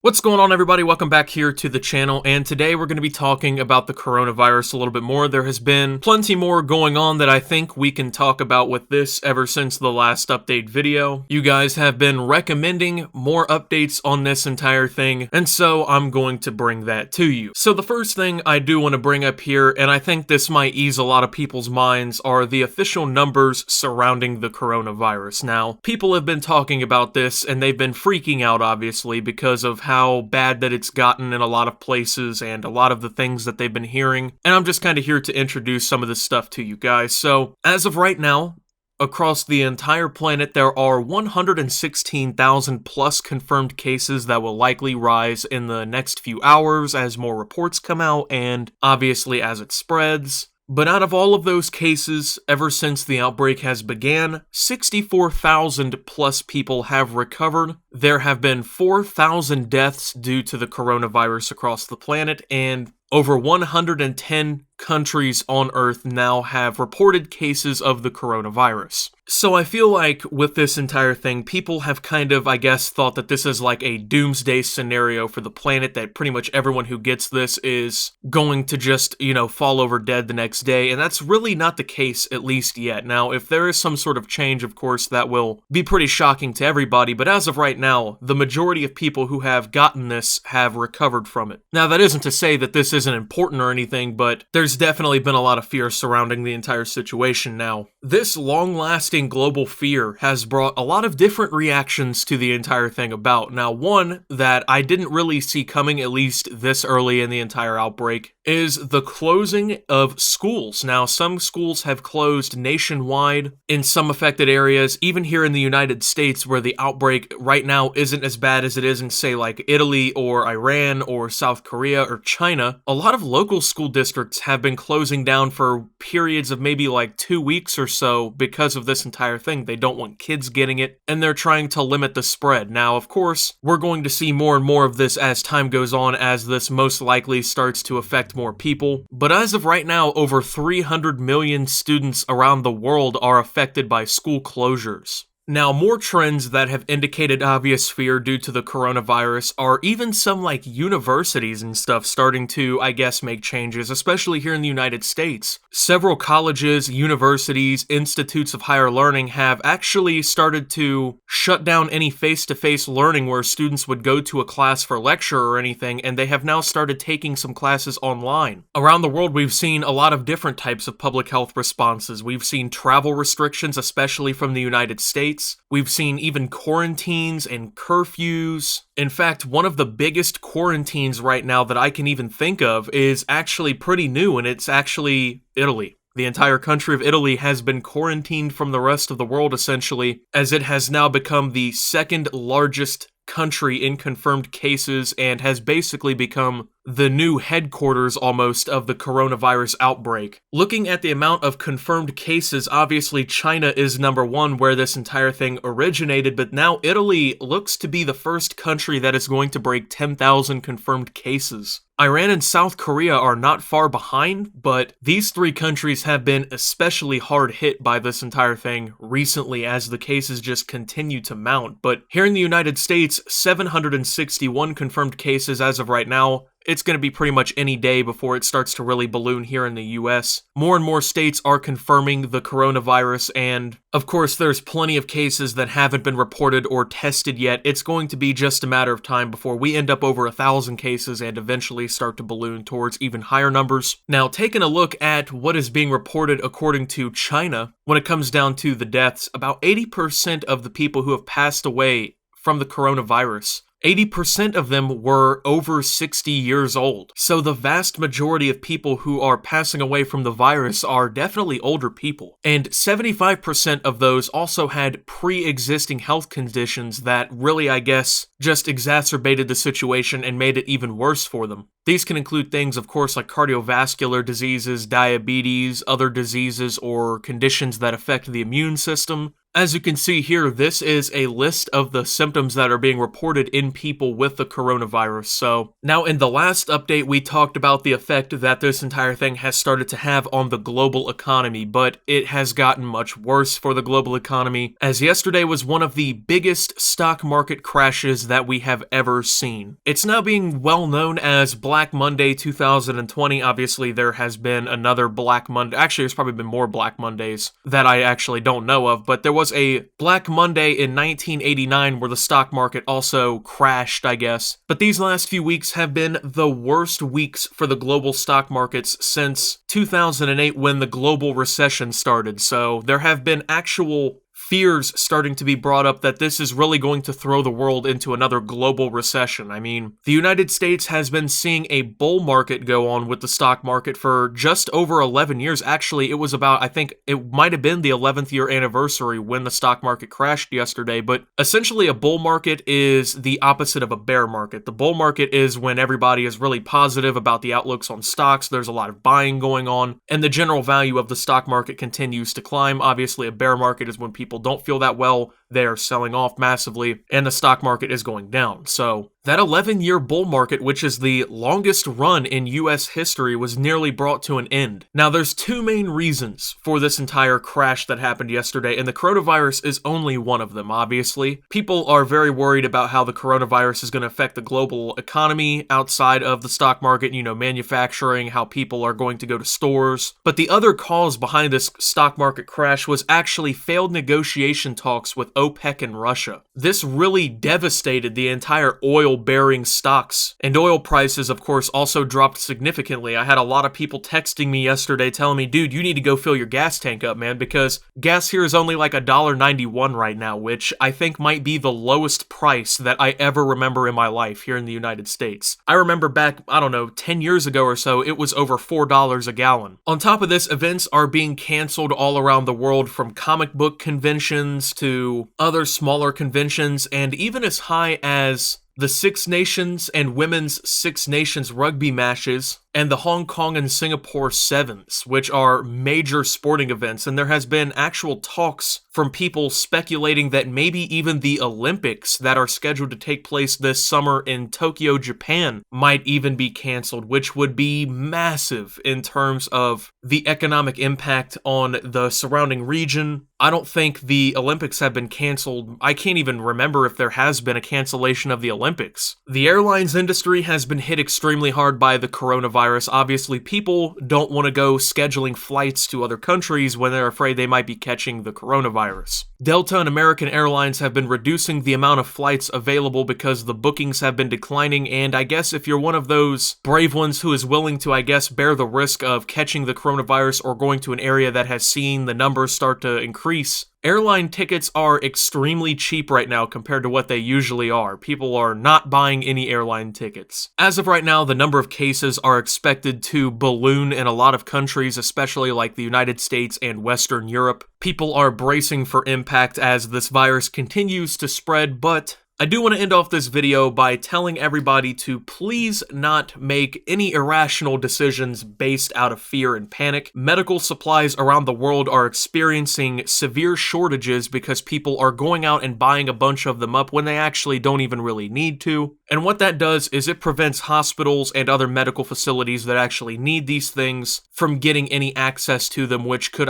What's going on, everybody? Welcome back here to the channel, and today we're going to be talking about the coronavirus a little bit more. There has been plenty more going on that I think we can talk about with this ever since the last update video. You guys have been recommending more updates on this entire thing, and so I'm going to bring that to you. So the first thing I do want to bring up here, and I think this might ease a lot of people's minds, are the official numbers surrounding the coronavirus. Now, people have been talking about this, and they've been freaking out, obviously, because of how bad that it's gotten in a lot of places and a lot of the things that they've been hearing, and I'm just kind of here to introduce some of this stuff to you guys. So, as of right now, across the entire planet, there are 116,000 plus confirmed cases that will likely rise in the next few hours as more reports come out and obviously as it spreads. But out of all of those cases, ever since the outbreak has began, 64,000 plus people have recovered. There have been 4,000 deaths due to the coronavirus across the planet, and over 110 countries on Earth now have reported cases of the coronavirus. So I feel like with this entire thing, people have kind of, I guess, thought that this is like a doomsday scenario for the planet, that pretty much everyone who gets this is going to just, fall over dead the next day, and that's really not the case, at least yet. Now, if there is some sort of change, of course, that will be pretty shocking to everybody, but as of right now, the majority of people who have gotten this have recovered from it. Now, that isn't to say that this isn't important or anything, but there's definitely been a lot of fear surrounding the entire situation now. This long-lasting global fear has brought a lot of different reactions to the entire thing about. Now, one that I didn't really see coming, at least this early in the entire outbreak, is the closing of schools. Now, some schools have closed nationwide in some affected areas, even here in the United States, where the outbreak right now isn't as bad as it is in, say, like Italy or Iran or South Korea or China. A lot of local school districts have been closing down for periods of maybe like 2 weeks or so because of this entire thing. They don't want kids getting it, and they're trying to limit the spread. Now, of course, we're going to see more and more of this as time goes on, as this most likely starts to affect more people. But as of right now, over 300 million students around the world are affected by school closures. Now, more trends that have indicated obvious fear due to the coronavirus are even some like universities and stuff starting to, I guess, make changes, especially here in the United States. Several colleges, universities, institutes of higher learning have actually started to shut down any face-to-face learning where students would go to a class for lecture or anything, and they have now started taking some classes online. Around the world, we've seen a lot of different types of public health responses. We've seen travel restrictions, especially from the United States. We've seen even quarantines and curfews. In fact, one of the biggest quarantines right now that I can even think of is actually pretty new, and it's actually Italy. The entire country of Italy has been quarantined from the rest of the world, essentially, as it has now become the second largest country in confirmed cases and has basically become the new headquarters almost of the coronavirus outbreak. Looking at the amount of confirmed cases, obviously China is number one where this entire thing originated, but now Italy looks to be the first country that is going to break 10,000 confirmed cases. Iran and South Korea are not far behind, but these three countries have been especially hard hit by this entire thing recently as the cases just continue to mount. But here in the United States, 761 confirmed cases as of right now. It's going to be pretty much any day before it starts to really balloon here in the US. More and more states are confirming the coronavirus, and of course there's plenty of cases that haven't been reported or tested yet. It's going to be just a matter of time before we end up over 1,000 cases and eventually start to balloon towards even higher numbers. Now, taking a look at what is being reported according to China, when it comes down to the deaths, about 80% of the people who have passed away from the coronavirus, 80% of them were over 60 years old. So the vast majority of people who are passing away from the virus are definitely older people. And 75% of those also had pre-existing health conditions that really, I guess, just exacerbated the situation and made it even worse for them. These can include things, of course, like cardiovascular diseases, diabetes, other diseases or conditions that affect the immune system, As you can see here, this is a list of the symptoms that are being reported in people with the coronavirus. So now in the last update, we talked about the effect that this entire thing has started to have on the global economy, but it has gotten much worse for the global economy, as yesterday was one of the biggest stock market crashes that we have ever seen. It's now being well known as Black Monday 2020. Obviously, there has been another Black Monday. Actually, there's probably been more Black Mondays that I actually don't know of, but there was a Black Monday in 1989 where the stock market also crashed, I guess. But these last few weeks have been the worst weeks for the global stock markets since 2008 when the global recession started. So there have been actual fears starting to be brought up that this is really going to throw the world into another global recession. I mean, the United States has been seeing a bull market go on with the stock market for just over 11 years. Actually, it was about, I think it might have been the 11th year anniversary when the stock market crashed yesterday, but essentially a bull market is the opposite of a bear market. The bull market is when everybody is really positive about the outlooks on stocks, there's a lot of buying going on, and the general value of the stock market continues to climb. Obviously, a bear market is when people don't feel that well, they are selling off massively, and the stock market is going down. So that 11-year bull market, which is the longest run in US history, was nearly brought to an end. Now, there's two main reasons for this entire crash that happened yesterday, and the coronavirus is only one of them, obviously. People are very worried about how the coronavirus is going to affect the global economy outside of the stock market, manufacturing, how people are going to go to stores. But the other cause behind this stock market crash was actually failed negotiation talks with OPEC and Russia. This really devastated the entire oil-bearing stocks, and oil prices, of course, also dropped significantly. I had a lot of people texting me yesterday telling me, dude, you need to go fill your gas tank up, man, because gas here is only like $1.91 right now, which I think might be the lowest price that I ever remember in my life here in the United States. I remember back, 10 years ago or so, it was over $4 a gallon. On top of this, events are being canceled all around the world, from comic book conventions to other smaller conventions, and even as high as the Six Nations and Women's Six Nations rugby matches, and the Hong Kong and Singapore Sevens, which are major sporting events. And there has been actual talks from people speculating that maybe even the Olympics that are scheduled to take place this summer in Tokyo, Japan, might even be canceled, which would be massive in terms of the economic impact on the surrounding region. I don't think the Olympics have been canceled. I can't even remember if there has been a cancellation of the Olympics. The airlines industry has been hit extremely hard by the coronavirus. Obviously, people don't want to go scheduling flights to other countries when they're afraid they might be catching the coronavirus. Delta and American Airlines have been reducing the amount of flights available because the bookings have been declining, and I guess if you're one of those brave ones who is willing to, bear the risk of catching the coronavirus or going to an area that has seen the numbers start to increase, airline tickets are extremely cheap right now compared to what they usually are. People are not buying any airline tickets. As of right now, the number of cases are expected to balloon in a lot of countries, especially like the United States and Western Europe. People are bracing for impact as this virus continues to spread, but I do want to end off this video by telling everybody to please not make any irrational decisions based out of fear and panic. Medical supplies around the world are experiencing severe shortages because people are going out and buying a bunch of them up when they actually don't even really need to. And what that does is it prevents hospitals and other medical facilities that actually need these things from getting any access to them, which could,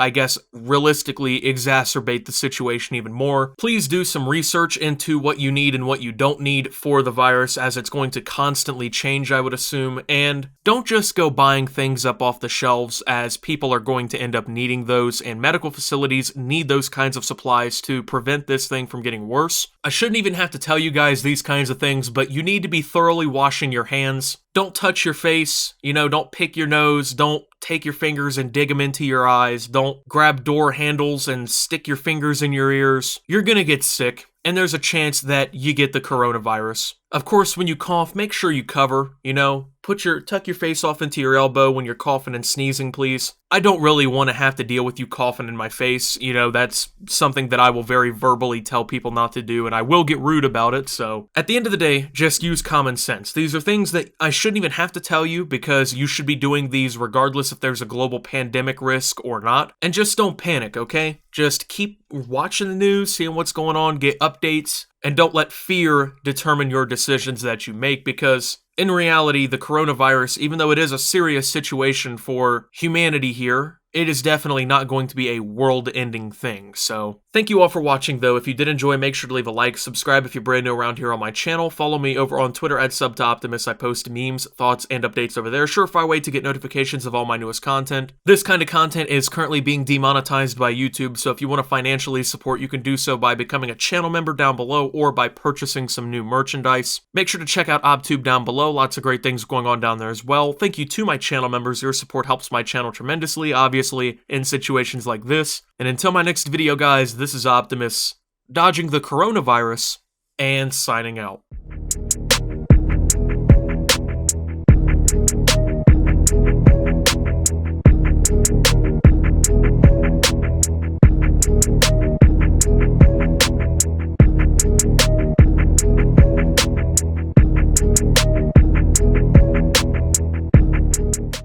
realistically exacerbate the situation even more. Please do some research into what you need and what you don't need for the virus, as it's going to constantly change, I would assume, and don't just go buying things up off the shelves, as people are going to end up needing those, and medical facilities need those kinds of supplies to prevent this thing from getting worse. I shouldn't even have to tell you guys these kinds of things, but you need to be thoroughly washing your hands. Don't touch your face, don't pick your nose, don't take your fingers and dig them into your eyes, don't grab door handles and stick your fingers in your ears. You're gonna get sick, and there's a chance that you get the coronavirus. Of course, when you cough, make sure you cover, tuck your face off into your elbow when you're coughing and sneezing, please. I don't really want to have to deal with you coughing in my face. That's something that I will very verbally tell people not to do, and I will get rude about it. So at the end of the day, just use common sense. These are things that I shouldn't even have to tell you, because you should be doing these regardless if there's a global pandemic risk or not. And just don't panic, okay? Just keep watching the news, seeing what's going on, get updates, and don't let fear determine your decisions that you make, because in reality, the coronavirus, even though it is a serious situation for humanity here, it is definitely not going to be a world-ending thing. So, thank you all for watching, though. If you did enjoy, make sure to leave a like, subscribe if you're brand new around here on my channel, follow me over on Twitter at @SubToOptimus. I post memes, thoughts, and updates over there. Surefire way to get notifications of all my newest content. This kind of content is currently being demonetized by YouTube, so if you want to financially support, you can do so by becoming a channel member down below or by purchasing some new merchandise. Make sure to check out ObTube down below. Lots of great things going on down there as well. Thank you to my channel members. Your support helps my channel tremendously, obviously, in situations like this. And until my next video, guys, this is Optimus, dodging the coronavirus, and signing out.